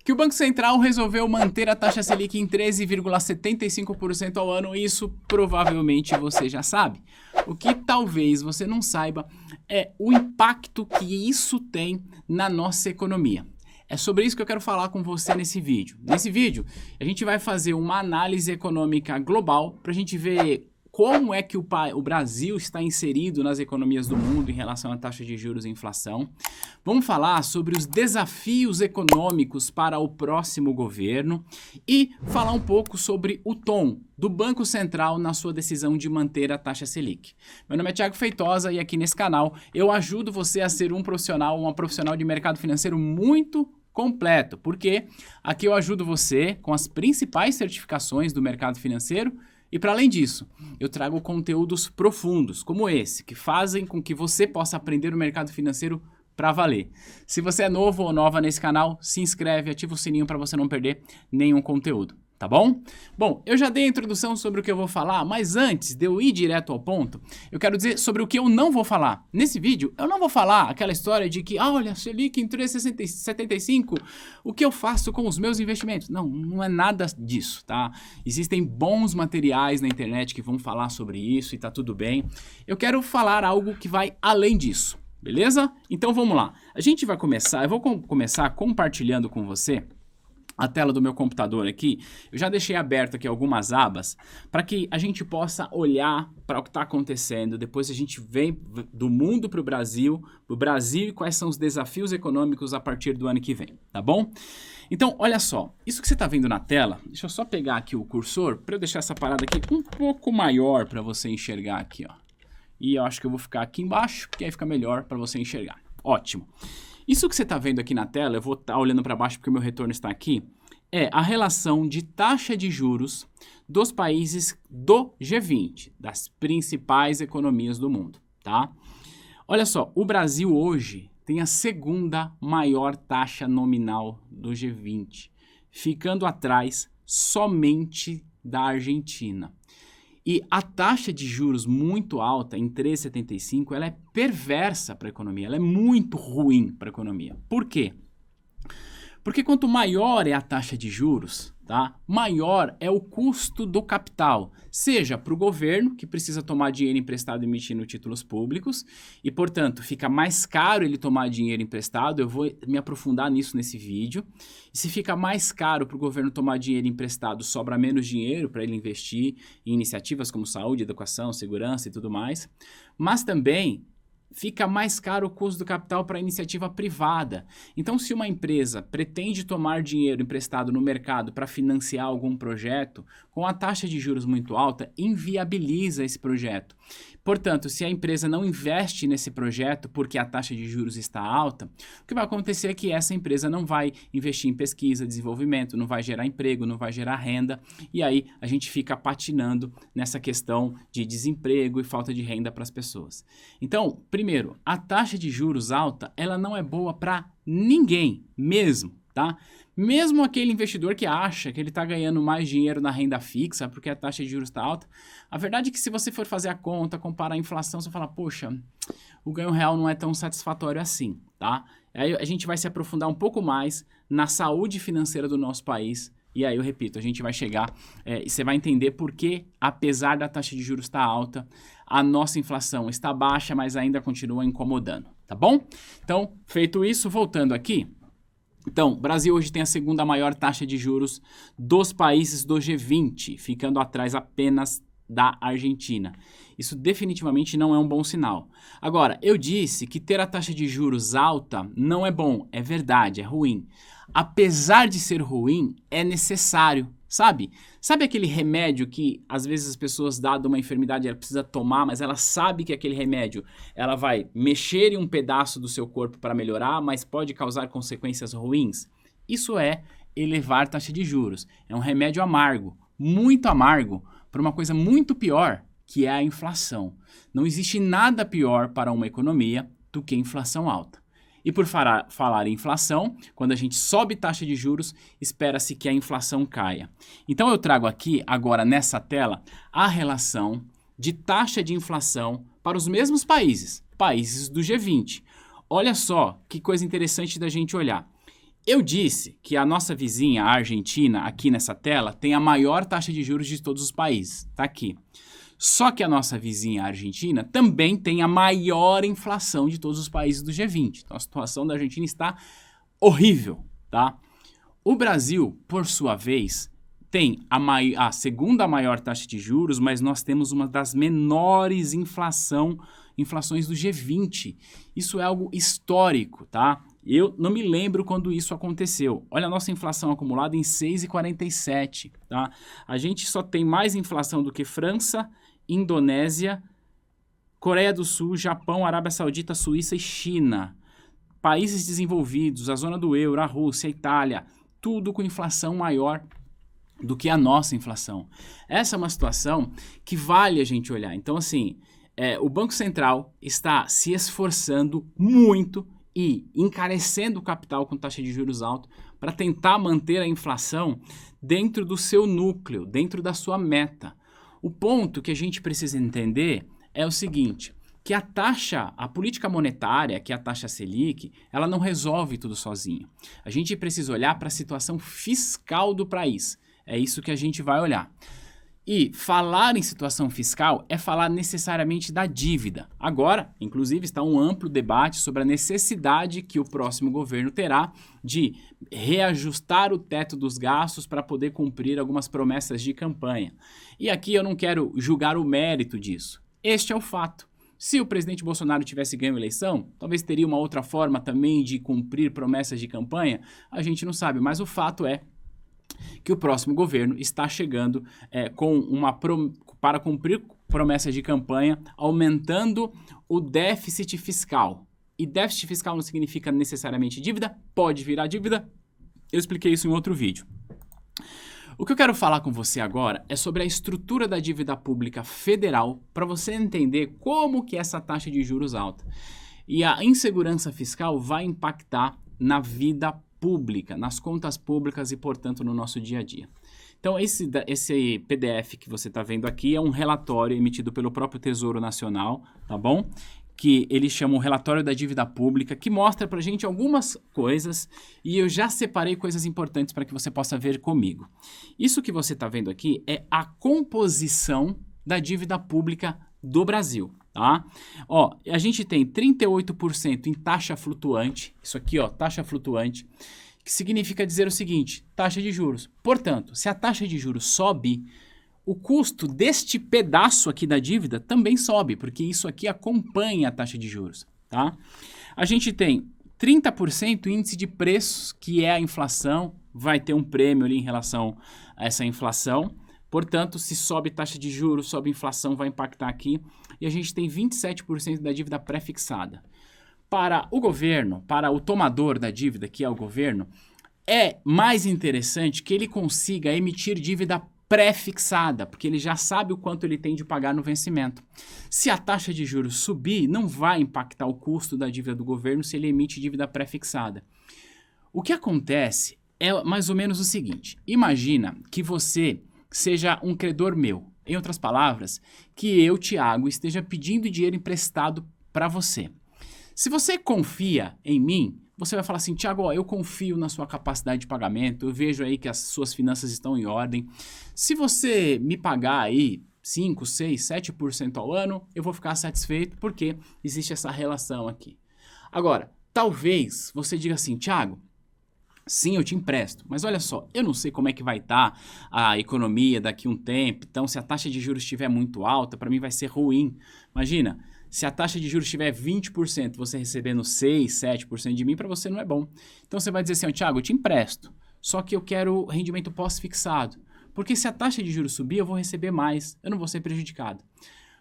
Que o Banco Central resolveu manter a taxa Selic em 13,75% ao ano, isso provavelmente você já sabe. O que talvez você não saiba é o impacto que isso tem na nossa economia. É sobre isso que eu quero falar com você nesse vídeo. Nesse vídeo, a gente vai fazer uma análise econômica global para a gente ver como é que o Brasil está inserido nas economias do mundo em relação à taxa de juros e inflação. Vamos falar sobre os desafios econômicos para o próximo governo e falar um pouco sobre o tom do Banco Central na sua decisão de manter a taxa Selic. Meu nome é Thiago Feitosa e aqui nesse canal eu ajudo você a ser um profissional, uma profissional de mercado financeiro muito completo, porque aqui eu ajudo você com as principais certificações do mercado financeiro. E para além disso, eu trago conteúdos profundos, como esse, que fazem com que você possa aprender o mercado financeiro para valer. Se você é novo ou nova nesse canal, se inscreve, ativa o sininho para você não perder nenhum conteúdo, tá bom? Bom, eu já dei a introdução sobre o que eu vou falar, mas antes de eu ir direto ao ponto, eu quero dizer sobre o que eu não vou falar. Nesse vídeo, eu não vou falar aquela história de que, olha, Selic em 3,75, o que eu faço com os meus investimentos? Não, não é nada disso, tá? Existem bons materiais na internet que vão falar sobre isso e tá tudo bem. Eu quero falar algo que vai além disso, beleza? Então vamos lá. A gente vai começar, eu vou começar compartilhando com você a tela do meu computador aqui. Eu já deixei aberto aqui algumas abas para que a gente possa olhar para o que está acontecendo. Depois a gente vem do mundo para o Brasil e quais são os desafios econômicos a partir do ano que vem, tá bom? Então, olha só, isso que você está vendo na tela, deixa eu só pegar aqui o cursor para eu deixar essa parada aqui um pouco maior para você enxergar aqui, ó. E eu acho que eu vou ficar aqui embaixo, porque aí fica melhor para você enxergar. Ótimo. Isso que você está vendo aqui na tela, eu vou estar olhando para baixo porque o meu retorno está aqui, é a relação de taxa de juros dos países do G20, das principais economias do mundo, tá? Olha só, o Brasil hoje tem a segunda maior taxa nominal do G20, ficando atrás somente da Argentina. E a taxa de juros muito alta, em 3,75, ela é perversa para a economia, ela é muito ruim para a economia. Por quê? Porque quanto maior é a taxa de juros, tá? Maior é o custo do capital, seja para o governo, que precisa tomar dinheiro emprestado emitindo títulos públicos, e, portanto, fica mais caro ele tomar dinheiro emprestado, eu vou me aprofundar nisso nesse vídeo. E se fica mais caro para o governo tomar dinheiro emprestado, sobra menos dinheiro para ele investir em iniciativas como saúde, educação, segurança e tudo mais. Mas também fica mais caro o custo do capital para a iniciativa privada. Então, se uma empresa pretende tomar dinheiro emprestado no mercado para financiar algum projeto, com a taxa de juros muito alta, inviabiliza esse projeto. Portanto, se a empresa não investe nesse projeto porque a taxa de juros está alta, o que vai acontecer é que essa empresa não vai investir em pesquisa, desenvolvimento, não vai gerar emprego, não vai gerar renda, e aí a gente fica patinando nessa questão de desemprego e falta de renda para as pessoas. Então, primeiro, a taxa de juros alta, ela não é boa para ninguém mesmo, tá? Mesmo aquele investidor que acha que ele está ganhando mais dinheiro na renda fixa porque a taxa de juros está alta, a verdade é que se você for fazer a conta, comparar a inflação, você fala, poxa, o ganho real não é tão satisfatório assim, tá? Aí a gente vai se aprofundar um pouco mais na saúde financeira do nosso país. E aí eu repito, a gente vai chegar e você vai entender por que, apesar da taxa de juros estar alta, a nossa inflação está baixa, mas ainda continua incomodando, tá bom? Então, feito isso, voltando aqui. Então, o Brasil hoje tem a segunda maior taxa de juros dos países do G20, ficando atrás apenas da Argentina. Isso definitivamente não é um bom sinal. Agora, eu disse que ter a taxa de juros alta não é bom, é verdade, é ruim. Apesar de ser ruim, é necessário, sabe? Sabe aquele remédio que às vezes as pessoas, dada uma enfermidade, ela precisa tomar, mas ela sabe que aquele remédio ela vai mexer em um pedaço do seu corpo para melhorar, mas pode causar consequências ruins? Isso é elevar a taxa de juros. É um remédio amargo, muito amargo, para uma coisa muito pior, que é a inflação. Não existe nada pior para uma economia do que inflação alta. E por falar em inflação, quando a gente sobe taxa de juros, espera-se que a inflação caia. Então eu trago aqui, agora nessa tela, a relação de taxa de inflação para os mesmos países do G20. Olha só que coisa interessante da gente olhar. Eu disse que a nossa vizinha, a Argentina, aqui nessa tela, tem a maior taxa de juros de todos os países. Tá aqui. Só que a nossa vizinha, a Argentina, também tem a maior inflação de todos os países do G20. Então a situação da Argentina está horrível, tá? O Brasil, por sua vez, tem a segunda maior taxa de juros, mas nós temos uma das menores inflações do G20. Isso é algo histórico, tá? Eu não me lembro quando isso aconteceu. Olha a nossa inflação acumulada em 6,47, tá? A gente só tem mais inflação do que França, Indonésia, Coreia do Sul, Japão, Arábia Saudita, Suíça e China. Países desenvolvidos, a zona do euro, a Rússia, a Itália, tudo com inflação maior do que a nossa inflação. Essa é uma situação que vale a gente olhar. Então, assim, o Banco Central está se esforçando muito e encarecendo o capital com taxa de juros alta para tentar manter a inflação dentro do seu núcleo, dentro da sua meta. O ponto que a gente precisa entender é o seguinte, que a política monetária, que é a taxa Selic, ela não resolve tudo sozinha. A gente precisa olhar para a situação fiscal do país. É isso que a gente vai olhar. E falar em situação fiscal é falar necessariamente da dívida. Agora, inclusive, está um amplo debate sobre a necessidade que o próximo governo terá de reajustar o teto dos gastos para poder cumprir algumas promessas de campanha. E aqui eu não quero julgar o mérito disso. Este é o fato. Se o presidente Bolsonaro tivesse ganho a eleição, talvez teria uma outra forma também de cumprir promessas de campanha. A gente não sabe, mas o fato é que o próximo governo está chegando para cumprir promessas de campanha, aumentando o déficit fiscal. E déficit fiscal não significa necessariamente dívida, pode virar dívida. Eu expliquei isso em outro vídeo. O que eu quero falar com você agora é sobre a estrutura da dívida pública federal para você entender como que essa taxa de juros alta e a insegurança fiscal vai impactar na vida pública, nas contas públicas e, portanto, no nosso dia a dia. Então, esse PDF que você está vendo aqui é um relatório emitido pelo próprio Tesouro Nacional, tá bom? Que eles chamam Relatório da Dívida Pública, que mostra para a gente algumas coisas e eu já separei coisas importantes para que você possa ver comigo. Isso que você está vendo aqui é a composição da dívida pública do Brasil, tá? Ó, a gente tem 38% em taxa flutuante, isso aqui, ó, taxa flutuante, que significa dizer o seguinte, taxa de juros. Portanto, se a taxa de juros sobe, o custo deste pedaço aqui da dívida também sobe, porque isso aqui acompanha a taxa de juros, tá? A gente tem 30% índice de preços, que é a inflação, vai ter um prêmio ali em relação a essa inflação. Portanto, se sobe taxa de juros, sobe inflação, vai impactar aqui. E a gente tem 27% da dívida pré-fixada. Para o governo, para o tomador da dívida, que é o governo, é mais interessante que ele consiga emitir dívida pré-fixada, porque ele já sabe o quanto ele tem de pagar no vencimento. Se a taxa de juros subir, não vai impactar o custo da dívida do governo se ele emite dívida pré-fixada. O que acontece é mais ou menos o seguinte, imagina que você seja um credor meu. Em outras palavras, que eu, Thiago, esteja pedindo dinheiro emprestado para você. Se você confia em mim, você vai falar assim, Thiago, eu confio na sua capacidade de pagamento, eu vejo aí que as suas finanças estão em ordem. Se você me pagar aí 5, 6, 7% ao ano, eu vou ficar satisfeito porque existe essa relação aqui. Agora, talvez você diga assim, Thiago, sim, eu te empresto, mas olha só, eu não sei como é que vai estar a economia daqui a um tempo, então se a taxa de juros estiver muito alta, para mim vai ser ruim. Imagina, se a taxa de juros estiver 20%, você recebendo 6, 7% de mim, para você não é bom. Então você vai dizer assim, Thiago, eu te empresto, só que eu quero rendimento pós-fixado, porque se a taxa de juros subir, eu vou receber mais, eu não vou ser prejudicado.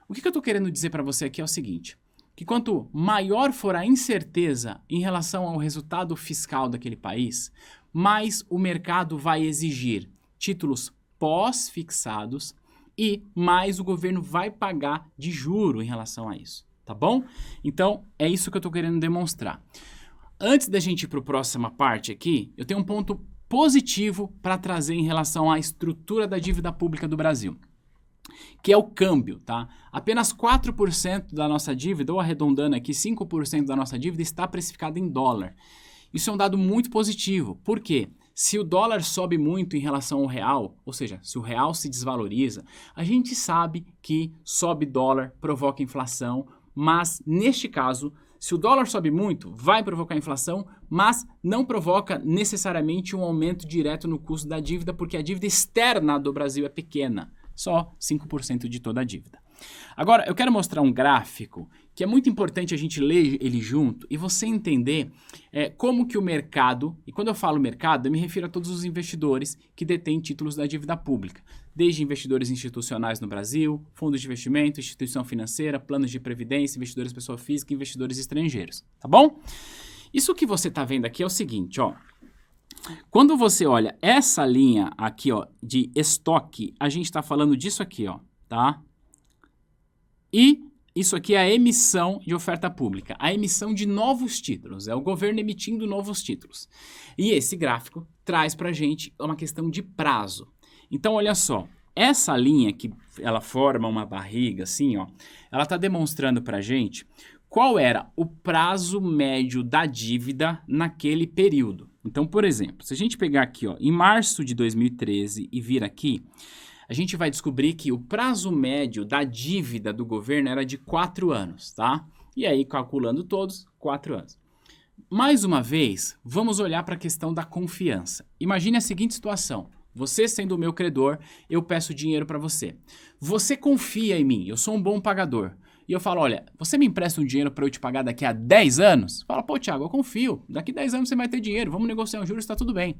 O que eu estou querendo dizer para você aqui é o seguinte, que quanto maior for a incerteza em relação ao resultado fiscal daquele país, mais o mercado vai exigir títulos pós-fixados e mais o governo vai pagar de juro em relação a isso, tá bom? Então, é isso que eu estou querendo demonstrar. Antes da gente ir para a próxima parte aqui, eu tenho um ponto positivo para trazer em relação à estrutura da dívida pública do Brasil, que é o câmbio, tá? Apenas 4% da nossa dívida, ou arredondando aqui, 5% da nossa dívida está precificada em dólar. Isso é um dado muito positivo. Por quê? Se o dólar sobe muito em relação ao real, ou seja, se o real se desvaloriza, a gente sabe que sobe dólar, provoca inflação, mas neste caso, se o dólar sobe muito, vai provocar inflação, mas não provoca necessariamente um aumento direto no custo da dívida, porque a dívida externa do Brasil é pequena, só 5% de toda a dívida. Agora, eu quero mostrar um gráfico que é muito importante a gente ler ele junto e você entender como que o mercado, e quando eu falo mercado, eu me refiro a todos os investidores que detêm títulos da dívida pública, desde investidores institucionais no Brasil, fundos de investimento, instituição financeira, planos de previdência, investidores pessoa física e investidores estrangeiros, tá bom? Isso que você está vendo aqui é o seguinte, ó. Quando você olha essa linha aqui, ó, de estoque, a gente está falando disso aqui, ó, tá? E isso aqui é a emissão de oferta pública, a emissão de novos títulos, é o governo emitindo novos títulos. E esse gráfico traz para a gente uma questão de prazo. Então, olha só, essa linha que ela forma uma barriga assim, ó, ela está demonstrando para a gente qual era o prazo médio da dívida naquele período. Então, por exemplo, se a gente pegar aqui, ó, em março de 2013 e vir aqui, a gente vai descobrir que o prazo médio da dívida do governo era de 4 anos, tá? E aí, calculando todos, 4 anos. Mais uma vez, vamos olhar para a questão da confiança. Imagine a seguinte situação. Você sendo o meu credor, eu peço dinheiro para você. Você confia em mim, eu sou um bom pagador. E eu falo, olha, você me empresta um dinheiro para eu te pagar daqui a 10 anos? Fala, pô, Thiago, eu confio. Daqui 10 anos você vai ter dinheiro, vamos negociar um juros, está tudo bem.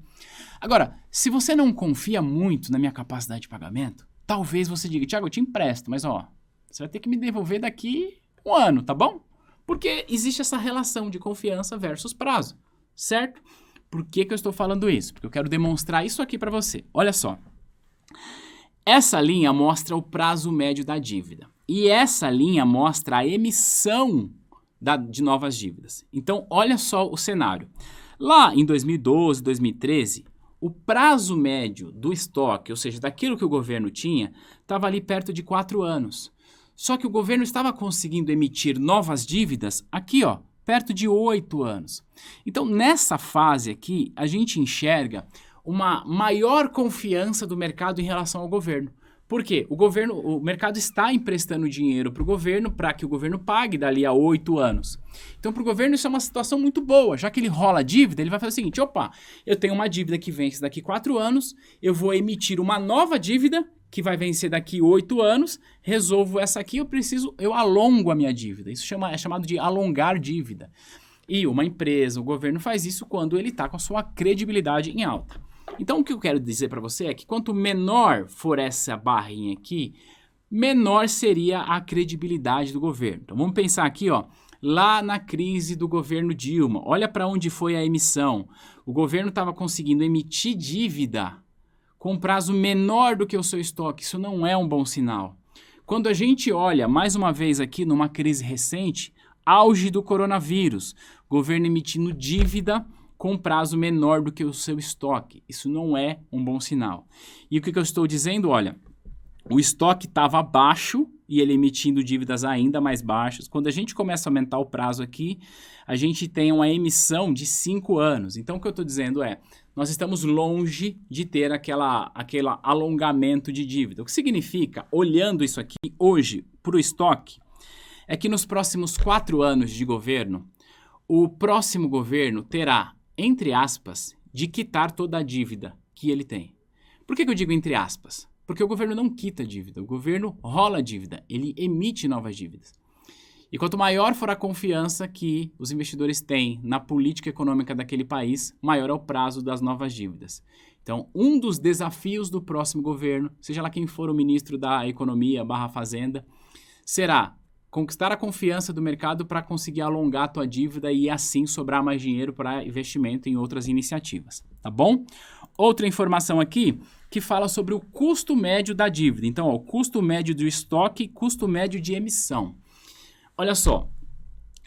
Agora, se você não confia muito na minha capacidade de pagamento, talvez você diga, Thiago, eu te empresto, mas ó, você vai ter que me devolver daqui 1 ano, tá bom? Porque existe essa relação de confiança versus prazo, certo? Por que eu estou falando isso? Porque eu quero demonstrar isso aqui para você. Olha só. Essa linha mostra o prazo médio da dívida. E essa linha mostra a emissão de novas dívidas. Então, olha só o cenário. Lá em 2012, 2013, o prazo médio do estoque, ou seja, daquilo que o governo tinha, estava ali perto de 4 anos. Só que o governo estava conseguindo emitir novas dívidas aqui, ó, perto de 8 anos. Então, nessa fase aqui, a gente enxerga uma maior confiança do mercado em relação ao governo. Por quê? O mercado está emprestando dinheiro para o governo para que o governo pague dali a 8 anos. Então, para o governo isso é uma situação muito boa. Já que ele rola a dívida, ele vai fazer o seguinte, opa, eu tenho uma dívida que vence daqui 4 anos, eu vou emitir uma nova dívida que vai vencer daqui 8 anos, resolvo essa aqui, eu alongo a minha dívida. Isso é chamado de alongar dívida. E uma empresa, o governo faz isso quando ele está com a sua credibilidade em alta. Então, o que eu quero dizer para você é que quanto menor for essa barrinha aqui, menor seria a credibilidade do governo. Então, vamos pensar aqui, ó, lá na crise do governo Dilma. Olha para onde foi a emissão. O governo estava conseguindo emitir dívida com prazo menor do que o seu estoque. Isso não é um bom sinal. Quando a gente olha, mais uma vez aqui, numa crise recente, auge do coronavírus, governo emitindo dívida com prazo menor do que o seu estoque. Isso não é um bom sinal. E o que eu estou dizendo? Olha, o estoque estava baixo e ele emitindo dívidas ainda mais baixas. Quando a gente começa a aumentar o prazo aqui, a gente tem uma emissão de 5 anos. Então, o que eu estou dizendo é, nós estamos longe de ter aquele alongamento de dívida. O que significa, olhando isso aqui hoje para o estoque, é que nos próximos 4 anos de governo, o próximo governo terá, entre aspas, de quitar toda a dívida que ele tem. Por que eu digo entre aspas? Porque o governo não quita a dívida, o governo rola a dívida, ele emite novas dívidas. E quanto maior for a confiança que os investidores têm na política econômica daquele país, maior é o prazo das novas dívidas. Então, um dos desafios do próximo governo, seja lá quem for o ministro da Economia / Fazenda, será conquistar a confiança do mercado para conseguir alongar a tua dívida e assim sobrar mais dinheiro para investimento em outras iniciativas, tá bom? Outra informação aqui que fala sobre o custo médio da dívida. Então, ó, o custo médio do estoque e custo médio de emissão. Olha só,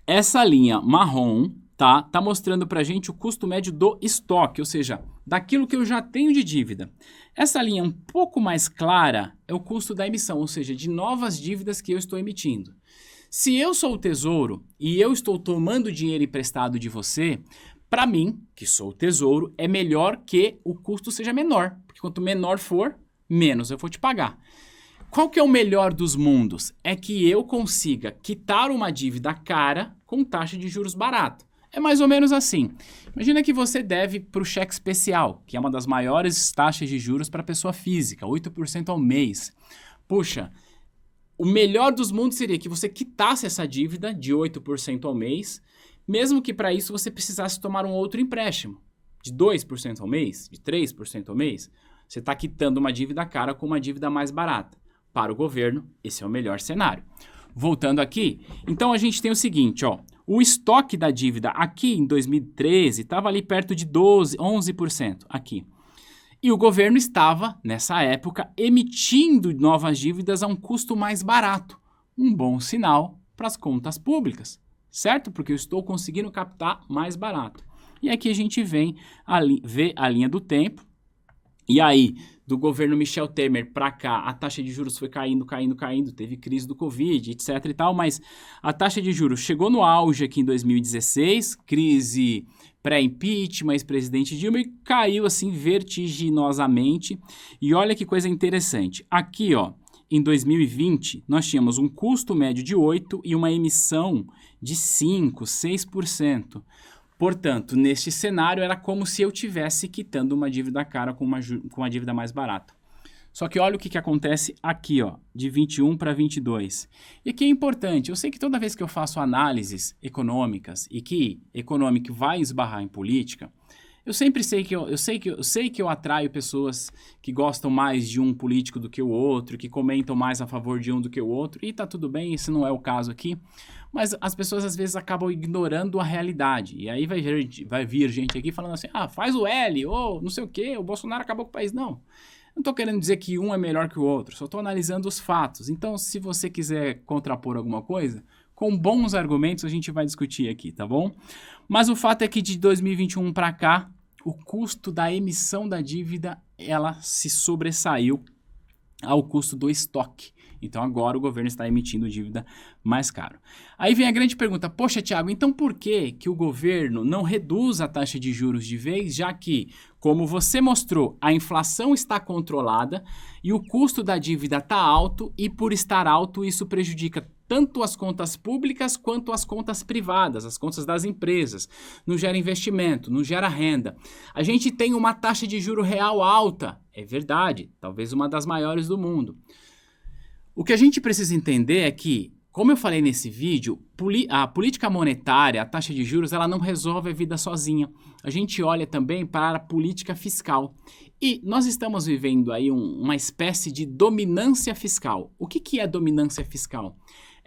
essa linha marrom tá mostrando para a gente o custo médio do estoque, ou seja, daquilo que eu já tenho de dívida. Essa linha um pouco mais clara é o custo da emissão, ou seja, de novas dívidas que eu estou emitindo. Se eu sou o Tesouro e eu estou tomando dinheiro emprestado de você, Para mim, que sou o Tesouro, é melhor que o custo seja menor, porque quanto menor for, menos eu vou te pagar. Qual que é o melhor dos mundos? É que eu consiga quitar uma dívida cara com taxa de juros barata. É mais ou menos assim. Imagina que você deve para o cheque especial, que é uma das maiores taxas de juros para pessoa física, 8% ao mês. Puxa, o melhor dos mundos seria que você quitasse essa dívida de 8% ao mês, mesmo que para isso você precisasse tomar um outro empréstimo, de 2% ao mês, de 3% ao mês. Você está quitando uma dívida cara com uma dívida mais barata. Para o governo, esse é o melhor cenário. Voltando aqui, então a gente tem o seguinte, ó, o estoque da dívida aqui em 2013 estava ali perto de 11% aqui. E o governo estava, nessa época, emitindo novas dívidas a um custo mais barato. Um bom sinal para as contas públicas, certo? Porque eu estou conseguindo captar mais barato. E aqui a gente vê a linha do tempo. E aí, do governo Michel Temer para cá, a taxa de juros foi caindo, teve crise do Covid, etc e tal, mas a taxa de juros chegou no auge aqui em 2016, crise pré-impeachment, ex-presidente Dilma, e caiu assim vertiginosamente. E olha que coisa interessante, aqui ó, em 2020, nós tínhamos um custo médio de 8% e uma emissão de 5%, 6%. Portanto, neste cenário, era como se eu estivesse quitando uma dívida cara com uma dívida mais barata. Só que olha o que acontece aqui, ó, de 21 para 22. E aqui é importante, eu sei que toda vez que eu faço análises econômicas e que econômico vai esbarrar em política, eu sempre sei que eu atraio pessoas que gostam mais de um político do que o outro, que comentam mais a favor de um do que o outro, e tá tudo bem, esse não é o caso aqui, mas as pessoas às vezes acabam ignorando a realidade, e aí vai vir gente aqui falando assim, faz o L, ou não sei o que, o Bolsonaro acabou com o país. Não estou querendo dizer que um é melhor que o outro, só estou analisando os fatos. Então, se você quiser contrapor alguma coisa, com bons argumentos a gente vai discutir aqui, tá bom? Mas o fato é que de 2021 para cá, o custo da emissão da dívida, ela se sobressaiu ao custo do estoque. Então agora o governo está emitindo dívida mais caro. Aí vem a grande pergunta, poxa Thiago, então por que o governo não reduz a taxa de juros de vez, já que, como você mostrou, a inflação está controlada e o custo da dívida está alto e por estar alto isso prejudica tanto as contas públicas quanto as contas privadas, as contas das empresas. Não gera investimento, não gera renda. A gente tem uma taxa de juro real alta, é verdade, talvez uma das maiores do mundo. O que a gente precisa entender é que, como eu falei nesse vídeo, a política monetária, a taxa de juros, ela não resolve a vida sozinha. A gente olha também para a política fiscal. E nós estamos vivendo aí uma espécie de dominância fiscal. O que é dominância fiscal?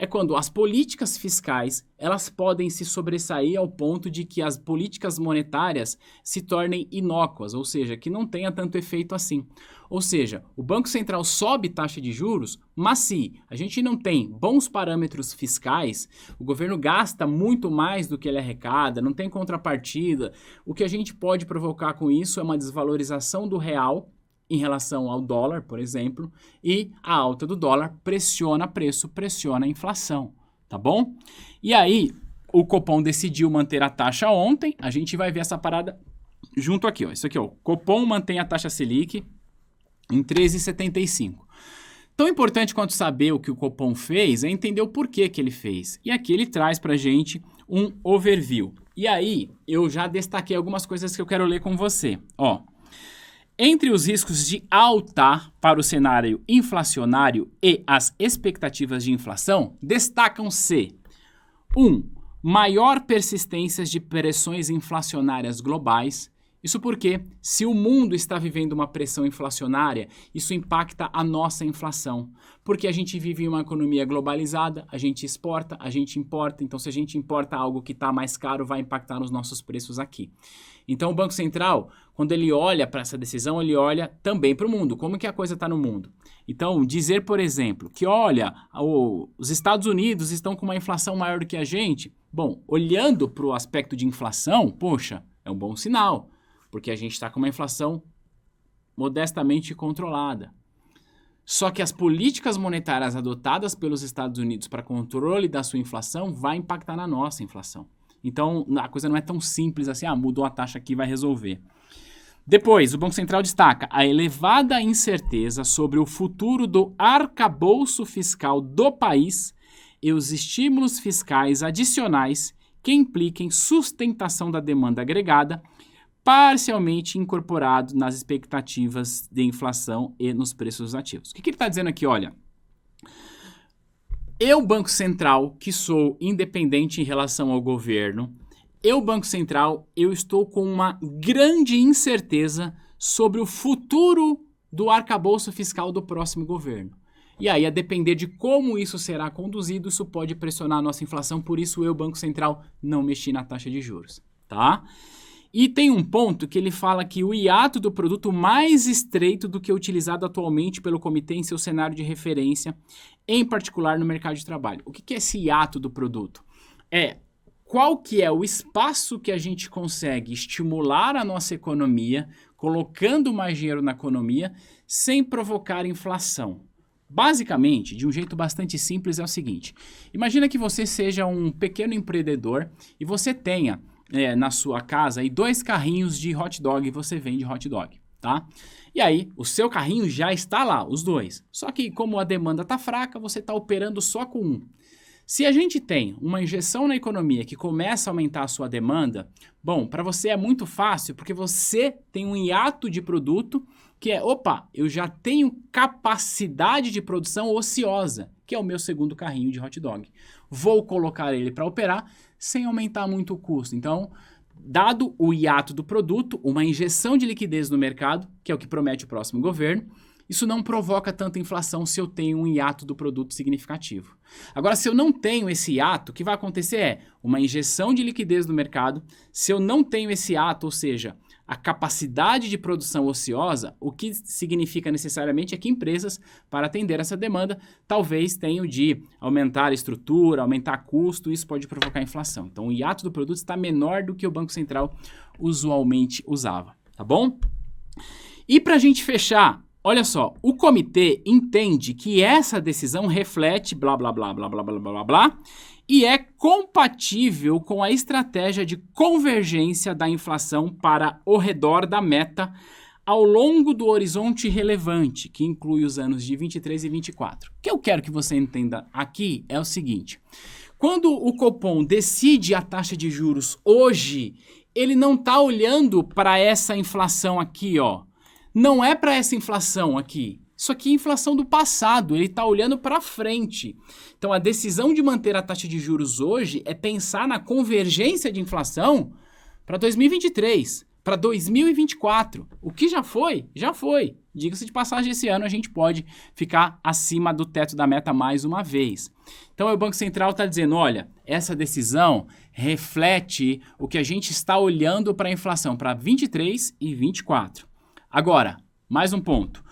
É quando as políticas fiscais, elas podem se sobressair ao ponto de que as políticas monetárias se tornem inócuas, ou seja, que não tenha tanto efeito assim. Ou seja, o Banco Central sobe taxa de juros, mas se a gente não tem bons parâmetros fiscais, o governo gasta muito mais do que ele arrecada, não tem contrapartida, o que a gente pode provocar com isso é uma desvalorização do real em relação ao dólar, por exemplo, e a alta do dólar pressiona preço, pressiona a inflação, tá bom? E aí, o Copom decidiu manter a taxa ontem, a gente vai ver essa parada junto aqui, ó. Isso aqui, ó, Copom mantém a taxa Selic em 13,75. Tão importante quanto saber o que o Copom fez é entender o porquê que ele fez. E aqui ele traz pra gente um overview. E aí, eu já destaquei algumas coisas que eu quero ler com você, ó. Entre os riscos de alta para o cenário inflacionário e as expectativas de inflação, destacam-se 1. Maior persistência de pressões inflacionárias globais. Isso porque, se o mundo está vivendo uma pressão inflacionária, isso impacta a nossa inflação. Porque a gente vive em uma economia globalizada, a gente exporta, a gente importa. Então, se a gente importa algo que está mais caro, vai impactar nos nossos preços aqui. Então, o Banco Central, quando ele olha para essa decisão, ele olha também para o mundo. Como que a coisa está no mundo? Então, dizer, por exemplo, que olha, os Estados Unidos estão com uma inflação maior do que a gente. Bom, olhando para o aspecto de inflação, poxa, é um bom sinal. Porque a gente está com uma inflação modestamente controlada. Só que as políticas monetárias adotadas pelos Estados Unidos para controle da sua inflação vai impactar na nossa inflação. Então, a coisa não é tão simples assim, mudou a taxa aqui, vai resolver. Depois, o Banco Central destaca a elevada incerteza sobre o futuro do arcabouço fiscal do país e os estímulos fiscais adicionais que impliquem sustentação da demanda agregada, parcialmente incorporado nas expectativas de inflação e nos preços dos ativos. O que ele está dizendo aqui? Olha, eu, Banco Central, que sou independente em relação ao governo, eu, Banco Central, eu estou com uma grande incerteza sobre o futuro do arcabouço fiscal do próximo governo. E aí, a depender de como isso será conduzido, isso pode pressionar a nossa inflação, por isso eu, Banco Central, não mexi na taxa de juros, tá? E tem um ponto que ele fala que o hiato do produto mais estreito do que utilizado atualmente pelo comitê em seu cenário de referência, em particular no mercado de trabalho. O que é esse hiato do produto? Qual que é o espaço que a gente consegue estimular a nossa economia, colocando mais dinheiro na economia, sem provocar inflação. Basicamente, de um jeito bastante simples, é o seguinte. Imagina que você seja um pequeno empreendedor e você tenha na sua casa aí 2 carrinhos de hot dog e você vende hot dog, tá? E aí, o seu carrinho já está lá, os 2. Só que como a demanda está fraca, você está operando só com um. Se a gente tem uma injeção na economia que começa a aumentar a sua demanda, bom, para você é muito fácil porque você tem um hiato de produto que eu já tenho capacidade de produção ociosa, que é o meu segundo carrinho de hot dog. Vou colocar ele para operar sem aumentar muito o custo. Então, dado o hiato do produto, uma injeção de liquidez no mercado, que é o que promete o próximo governo, isso não provoca tanta inflação se eu tenho um hiato do produto significativo. Agora, se eu não tenho esse hiato, o que vai acontecer é uma injeção de liquidez no mercado. Se eu não tenho esse hiato, ou seja, a capacidade de produção ociosa, o que significa necessariamente é que empresas, para atender essa demanda, talvez tenham de aumentar a estrutura, aumentar custo, isso pode provocar inflação. Então, o hiato do produto está menor do que o Banco Central usualmente usava, tá bom? E para a gente fechar, olha só, o comitê entende que essa decisão reflete blá, blá, blá, blá, blá, blá, blá, blá, e é compatível com a estratégia de convergência da inflação para o redor da meta ao longo do horizonte relevante, que inclui os anos de 23 e 24. O que eu quero que você entenda aqui é o seguinte: quando o Copom decide a taxa de juros hoje, ele não está olhando para essa inflação aqui, ó. Não é para essa inflação aqui. Isso aqui é inflação do passado, ele está olhando para frente. Então, a decisão de manter a taxa de juros hoje é pensar na convergência de inflação para 2023, para 2024. O que já foi, já foi. Diga-se de passagem, esse ano a gente pode ficar acima do teto da meta mais uma vez. Então, o Banco Central está dizendo, olha, essa decisão reflete o que a gente está olhando para a inflação para 23 e 24. Agora, mais um ponto.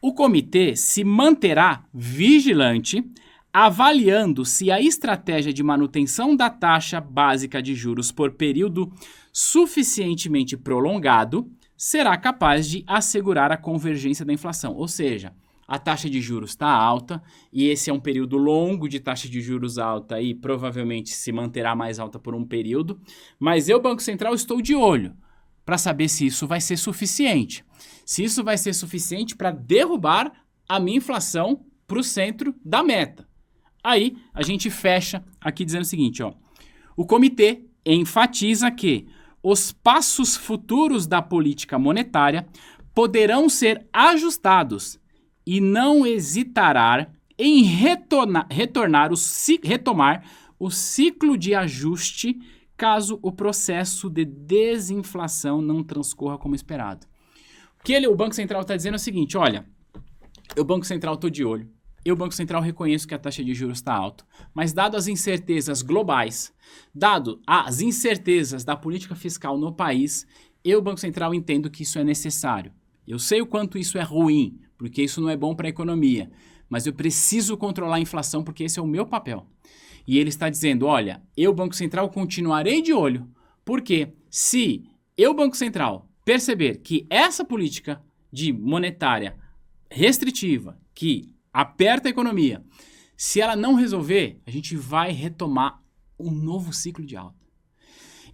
O comitê se manterá vigilante, avaliando se a estratégia de manutenção da taxa básica de juros por período suficientemente prolongado será capaz de assegurar a convergência da inflação. Ou seja, a taxa de juros está alta e esse é um período longo de taxa de juros alta e provavelmente se manterá mais alta por um período, mas eu, Banco Central, estou de olho para saber se isso vai ser suficiente. Se isso vai ser suficiente para derrubar a minha inflação para o centro da meta. Aí a gente fecha aqui dizendo o seguinte, ó. O comitê enfatiza que os passos futuros da política monetária poderão ser ajustados e não hesitará em retomar o ciclo de ajuste caso o processo de desinflação não transcorra como esperado. O Banco Central está dizendo é o seguinte, olha, o Banco Central estou de olho, eu, Banco Central, reconheço que a taxa de juros está alta, mas dado as incertezas globais, dado as incertezas da política fiscal no país, eu, Banco Central, entendo que isso é necessário. Eu sei o quanto isso é ruim, porque isso não é bom para a economia, mas eu preciso controlar a inflação porque esse é o meu papel. E ele está dizendo, olha, eu, Banco Central, continuarei de olho, porque se eu, Banco Central, perceber que essa política de monetária restritiva, que aperta a economia, se ela não resolver, a gente vai retomar um novo ciclo de alta.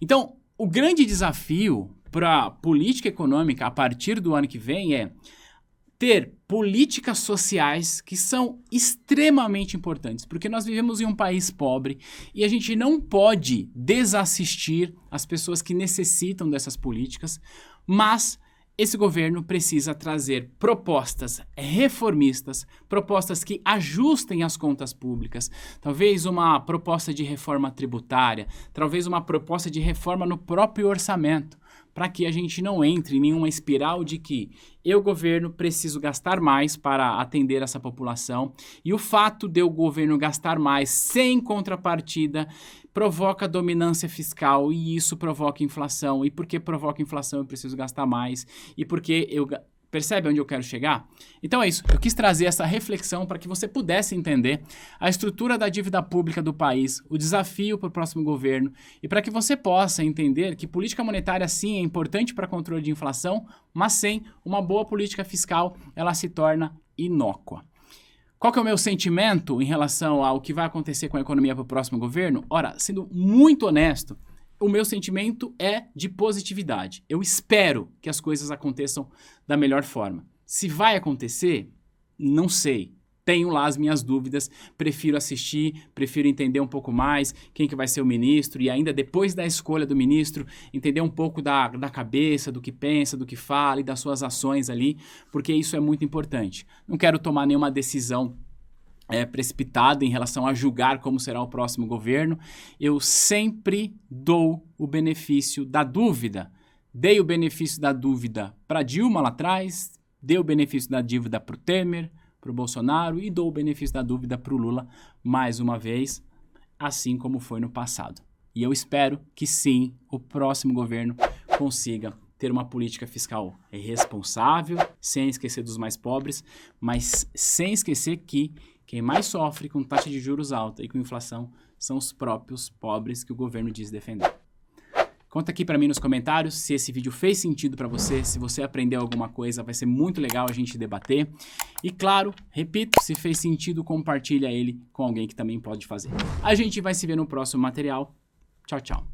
Então, o grande desafio para a política econômica a partir do ano que vem é ter políticas sociais que são extremamente importantes, porque nós vivemos em um país pobre e a gente não pode desassistir as pessoas que necessitam dessas políticas, mas esse governo precisa trazer propostas reformistas, propostas que ajustem as contas públicas, talvez uma proposta de reforma tributária, talvez uma proposta de reforma no próprio orçamento, para que a gente não entre em nenhuma espiral de que eu, governo, preciso gastar mais para atender essa população e o fato de o governo gastar mais sem contrapartida provoca dominância fiscal e isso provoca inflação. E porque provoca inflação eu preciso gastar mais e porque eu... Percebe onde eu quero chegar? Então é isso, eu quis trazer essa reflexão para que você pudesse entender a estrutura da dívida pública do país, o desafio para o próximo governo e para que você possa entender que política monetária sim é importante para controle de inflação, mas sem uma boa política fiscal ela se torna inócua. Qual que é o meu sentimento em relação ao que vai acontecer com a economia para o próximo governo? Ora, sendo muito honesto, o meu sentimento é de positividade. Eu espero que as coisas aconteçam da melhor forma. Se vai acontecer, não sei. Tenho lá as minhas dúvidas, prefiro assistir, prefiro entender um pouco mais quem que vai ser o ministro e ainda depois da escolha do ministro, entender um pouco da cabeça, do que pensa, do que fala e das suas ações ali, porque isso é muito importante. Não quero tomar nenhuma decisão precipitada em relação a julgar como será o próximo governo. Eu sempre dou o benefício da dúvida. Dei o benefício da dúvida para Dilma lá atrás, dei o benefício da dúvida para o Temer, para o Bolsonaro e dou o benefício da dúvida para o Lula mais uma vez, assim como foi no passado. E eu espero que sim, o próximo governo consiga ter uma política fiscal responsável, sem esquecer dos mais pobres, mas sem esquecer que quem mais sofre com taxa de juros alta e com inflação são os próprios pobres que o governo diz defender. Conta aqui para mim nos comentários se esse vídeo fez sentido para você, se você aprendeu alguma coisa, vai ser muito legal a gente debater. E claro, repito, se fez sentido, compartilha ele com alguém que também pode fazer. A gente vai se ver no próximo material. Tchau, tchau.